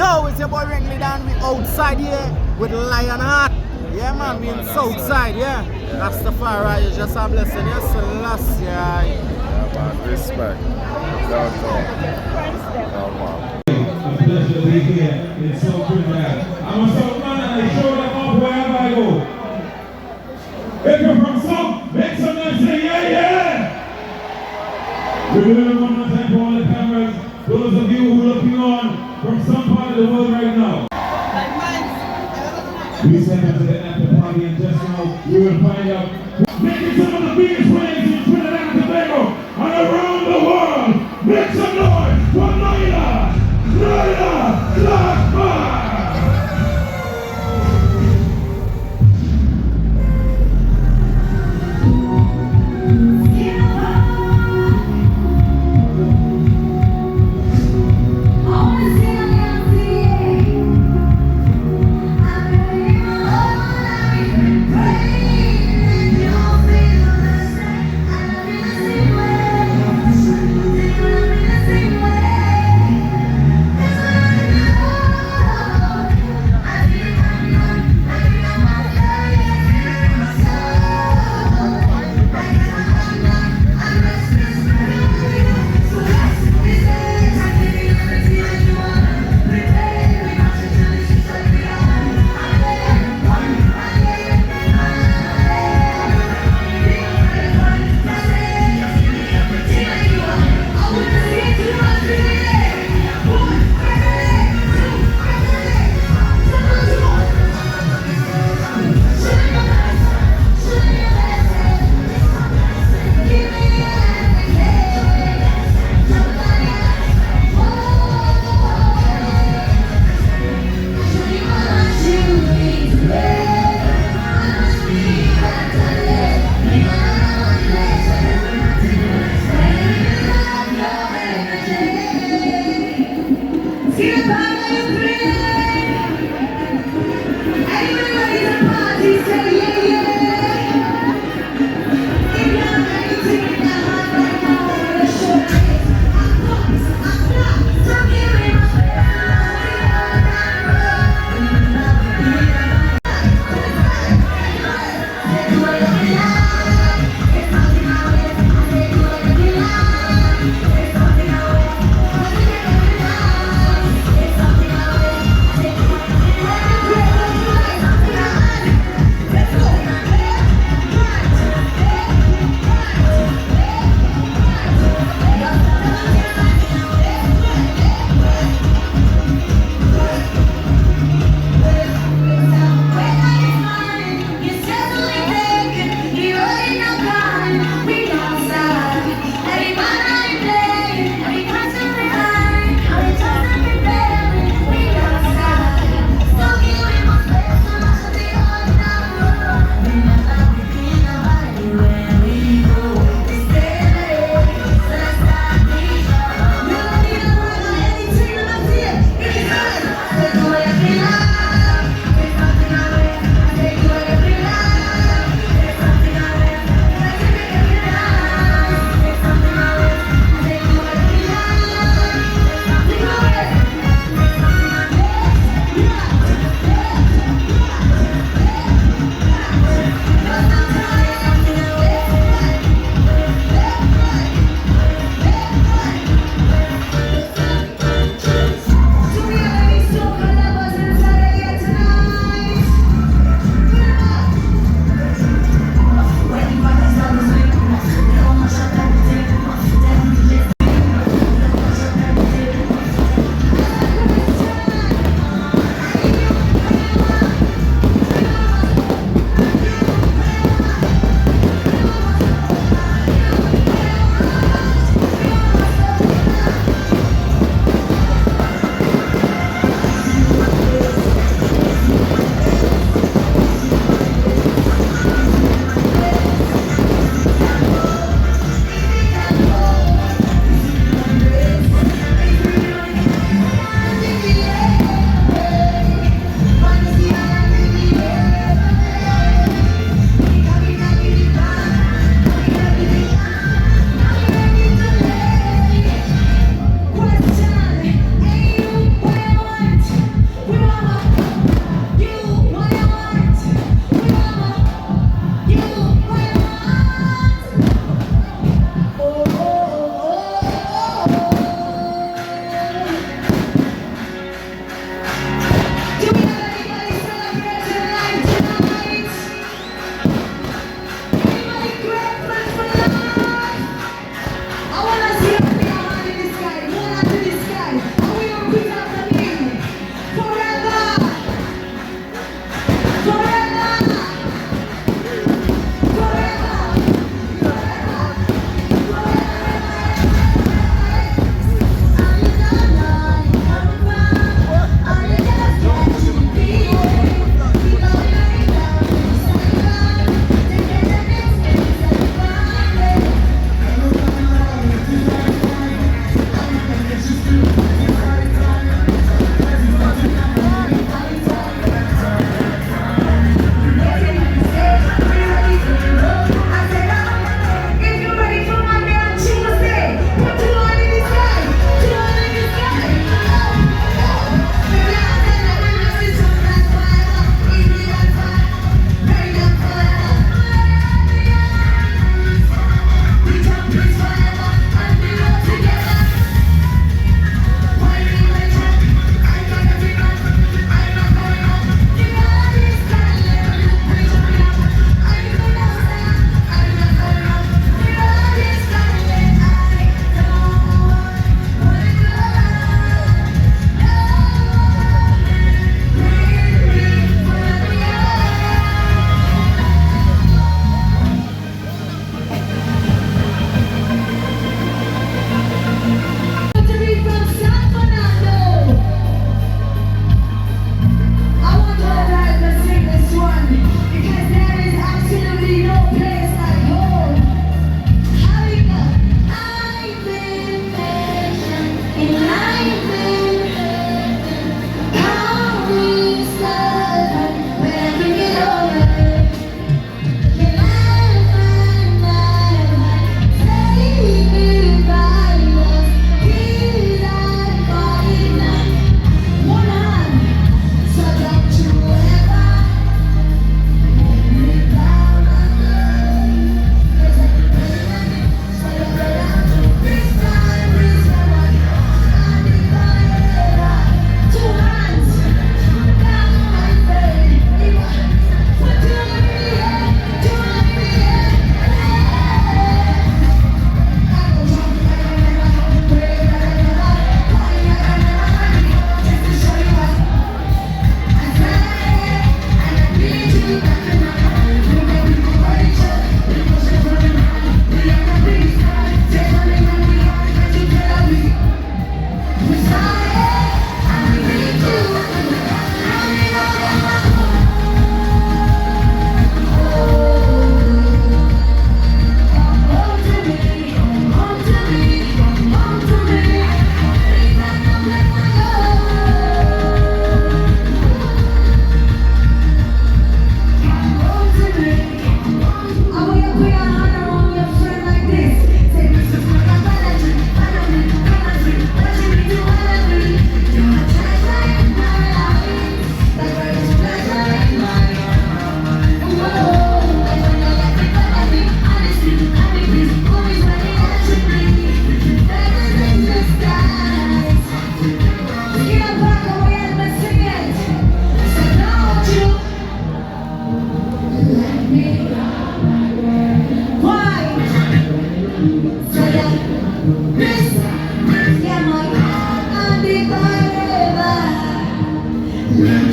Yo, it's your boy Wrigley down. We outside here with Lionheart. Yeah, man, we in south side, yeah. That's the far right. You just a blessing. Yes, Selassie. Yeah, man, respect. Downtown. Oh, man. A pleasure to be here in South Trinidad. I'm a South man and I show them off wherever I go. If you're from South, make some noise, say yeah, yeah! We're doing it one more time for all the cameras. Those of you who are looking on from some part of the world right now. We step into the after party and just now we will find out making some of the biggest waves in Trinidad and Tobago and around the world. Make some noise for Naila Blackman!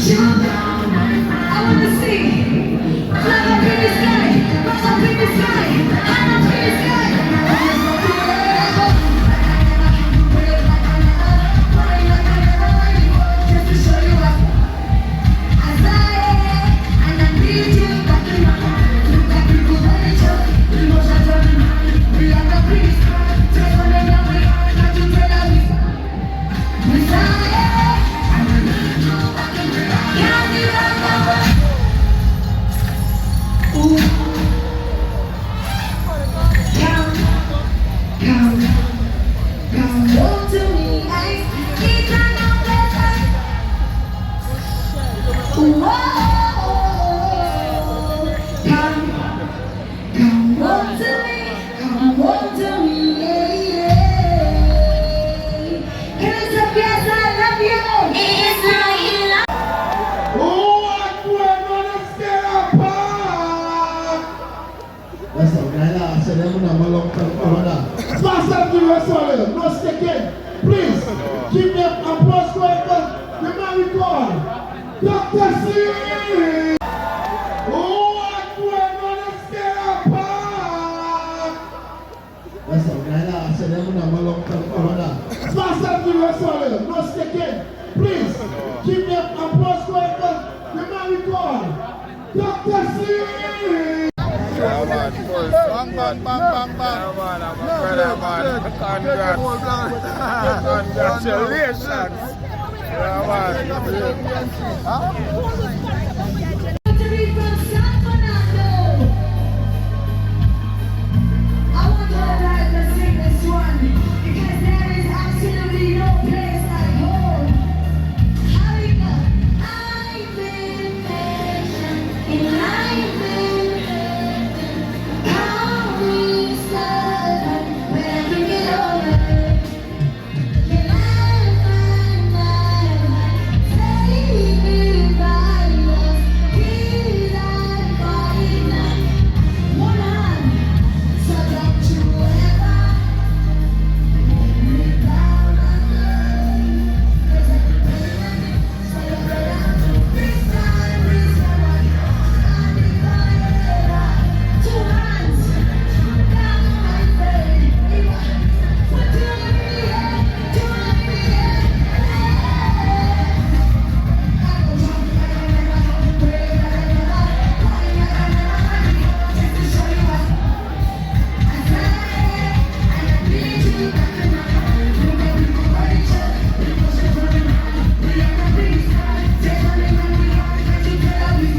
I wanna see flag up in the sky, cross up in the sky, hand up in the sky. Just to show you up. As I need you back in my heart. Look like people when they choke, emotions running high. We are the priest, take on them now we are, not to tell us we Messiah. I need you back in my heart. Can't be right now. Ooh. Come home to me, I need no pleasure. Come home to me, yeah. Can I say yes, I love you? It's not you love. What we're gonna stay apart? That's all right. I said I'm gonna long term corner. Sponsor to your soul, no sticking. Please give me a applause for the man we call Dr. C. What we're gonna stay apart? That's all right. I said I'm gonna long term corner. Sponsor to your soul, no sticking. Please give me a applause for the man we call Dr. C. Yeah, man. First, bang, bang, bang, bang, bang. Yeah, man. I'm a brother, man. Congratulations. Yeah, man. Huh? Victory from San Fernando. I want all guys to sing this one because there is absolutely no place like home. I've been patient and I've been counting stars when I think it over. Can I find my saving by us? These are fighting night. One hand, so don't you ever let me down again. 'Cause I'm feeling so better. This time is the one. I'll be forever. Two hands, down my face. What do you mean? Do you mean? Just to show you up. As I need you back in my heart. Look at people running short, emotions running high. We are the priest, take on them and we are, can't you tell me?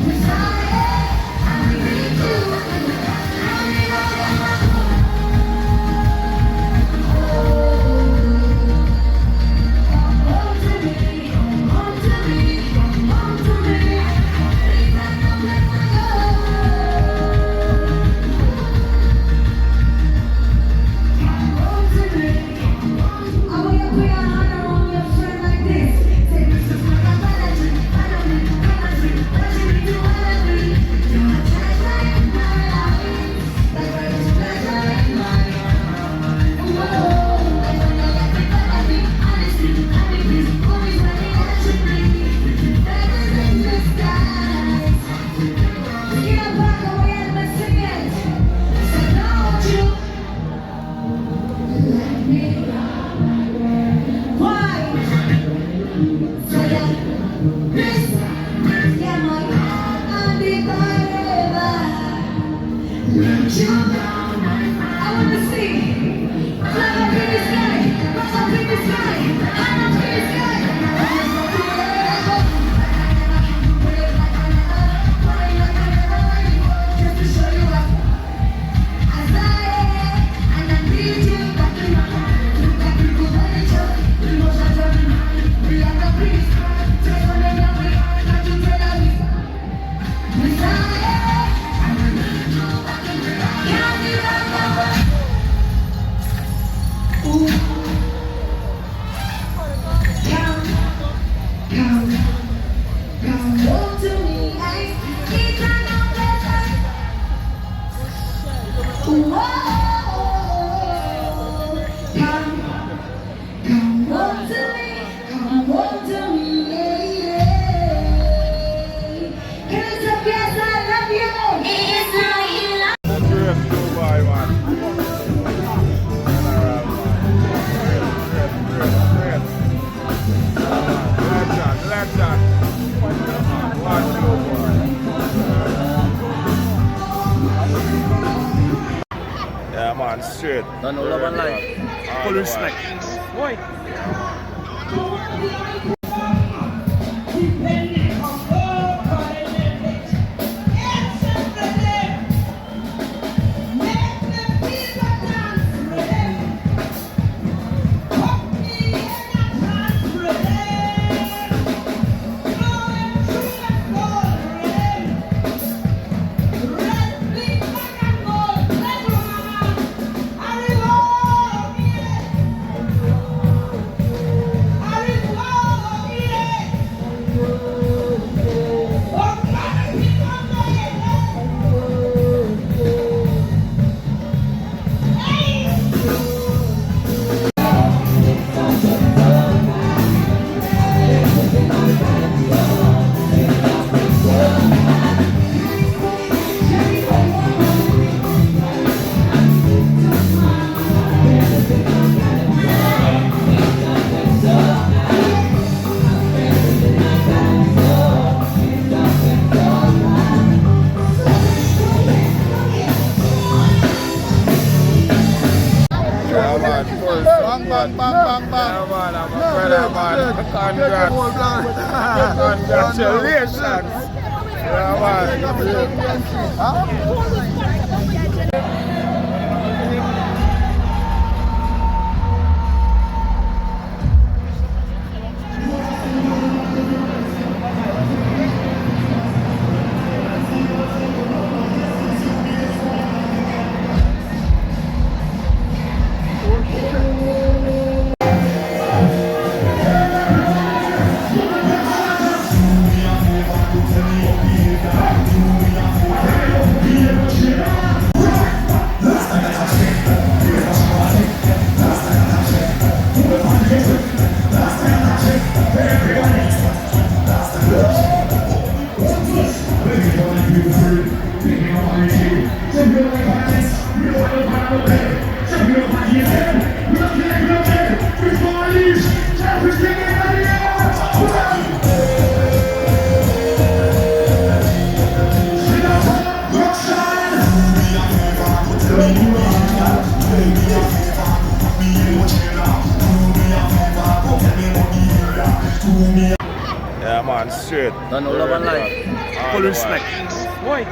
Messiah, I need you back in my heart. I need all of my heart. Come home to me, come home to me, come home to me. Please, I know where I go. Come home to me. I want you to put your hand around your friend like this. Say, this is my apology. Follow me, watching me do all of me. You're a treasure in my life. Like a pleasure in my life. Whoa, I know that everybody, honestly, I mean, this always running after me. Feathers in the skies. Get up back away and let's sing it. So don't you let me down. Why? So that this, yeah, my heart, I'll be forever. Let you down. I wanna see flag up in the sky, cross up in the sky, hand up in the sky. Just to show you up. As I need you back in my heart. Look at people when they choke, emotions running high. We are the priest, take on them now we are, not to tell us Messiah, I need you back in my heart. Can't be right now. Ooh. Come home to me, I need no pleasure. Come home to me, yeah, yeah. straight. Don't know love and life. Full respect. Boy. Yeah, man. First, bang, bang, bang, bang, bang. Yeah, man, I'm a No, brother, no, man. no. Congrats. Congratulations. Yeah, man. Yeah, man, straight. Don't know love and life. Full respect. Boy.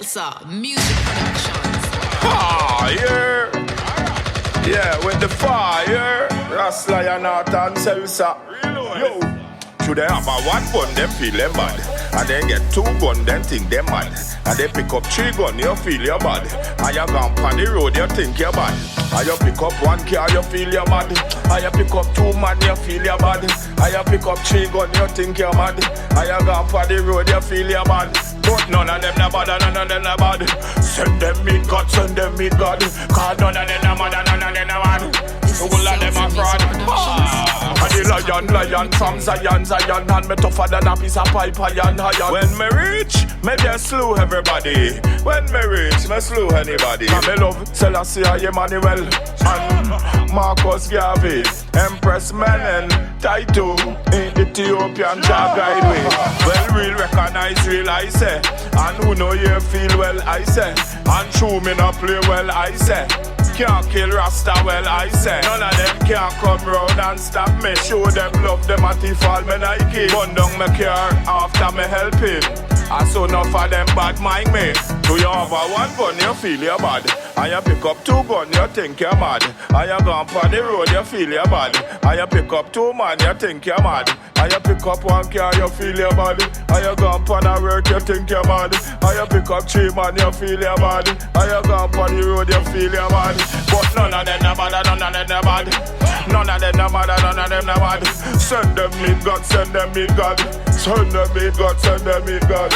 Seltzer Music Productions. Ah, yeah, with the fire. Ras Lion Art and Seltzer. Yo, should they have a one gun, them feel them bad. And then get two gun, them think them bad. And they pick up three gun, you feel you bad. And you gone on the road, you think you bad. And you pick up one car, you feel you mad. And you pick up two man, you feel you bad. And you pick up three gun, you think you mad. And you gone on the road, you feel you bad. But none of them no bad, none of them no bad. Send them meet God, send them meet God. Cause none of them no mad, none of them no bad. All of them are fraud. And the lion from Zion. And me tougher than a piece of pipe, iron. When me reach, me just slew everybody. When me reach, me slew anybody. And me love Selassie Emmanuel and Marcus Garvey, Empress Menen, Taito, Ethiopian Jah guide way. Well, real recognize real, I say. And who know you feel well, I say. And true me not play well, I say. Can't kill Rasta, well, I say. None of them can't come round and stop me. Show them love, them at the fall, me Nike. Bun down my car after me helping. I saw enough of them bad mind me. Do you have a one gun, you feel you bad. And you pick up two gun, you think you're mad. And you gone on the road, you feel you bad. And you pick up two man, you think you're mad. And you pick up one car, you feel you bad. And you gone on the work, you think you're mad. And you pick up three man, you feel you bad. And you gone on the road, you feel you bad. But none of them no bad, none of them no bad. None of them no bad, none of them no bad. Send them meet God, send them meet God. Send them meet God, send them meet God.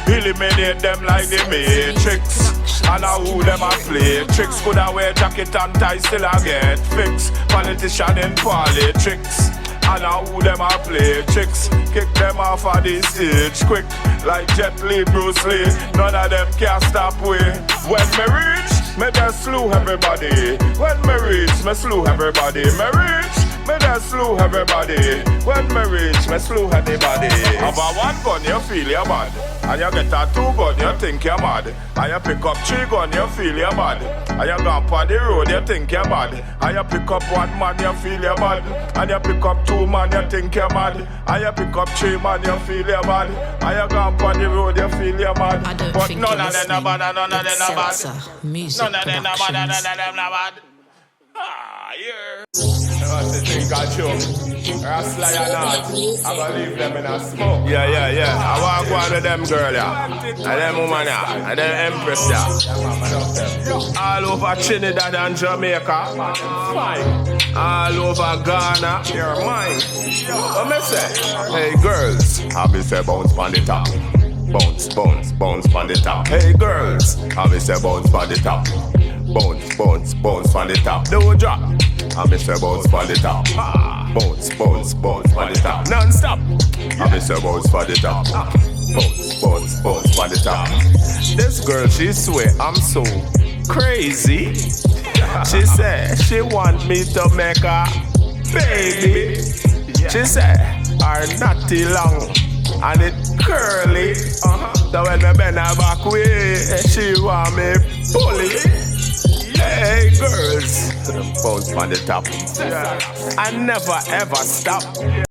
Eliminate them like the Matrix. And now who them a play tricks. Could I wear jacket and tie, still I get fixed. Politician in politics. And now who them a play tricks. Kick them off of the stage quick. Like Jet Li, Bruce Lee. None of them can stop we. When me reach, me just slew everybody. When me reach, me slew everybody. Me reach, me just slew everybody. When me reach, me slew anybody. Have a one gun, you feel you bad. And you get a two gun, you think you're mad. And you pick up three gun, you feel you're bad. And you go on the road, you think you're bad. And you pick up one man, you feel you're bad. And you pick up two man, you think you're mad. And you pick up three man, you feel you're bad. And you go on the road, you feel you're mad. I don't but think none you're of them are bad, none of them are bad. Seltzer Music None of them are bad, none of Productions. them are bad. Ah, yeah. What's the thing called choke? Ras Lion Art. I'm gonna leave them in a smoke. Yeah. I want to go on with them girl, yeah. And them woman, yeah. And them empress, yeah. All over Trinidad and Jamaica. Fine. All over Ghana. You're mine. What me say? Hey girls, I be say bounce on the top. Bounce on the top. Hey girls, I be say bounce on the top. Bounce on the top. Do drop. I be say bounce on the top. Bounce on the top. Non-stop. I be say bounce on the top. Bounce on the top. This girl, she swear I'm so crazy. She said she want me to make her baby. She said her natty long and it curly. So when me bend her back way, she want me bully. Hey girls, bounce on the top. I never ever stop.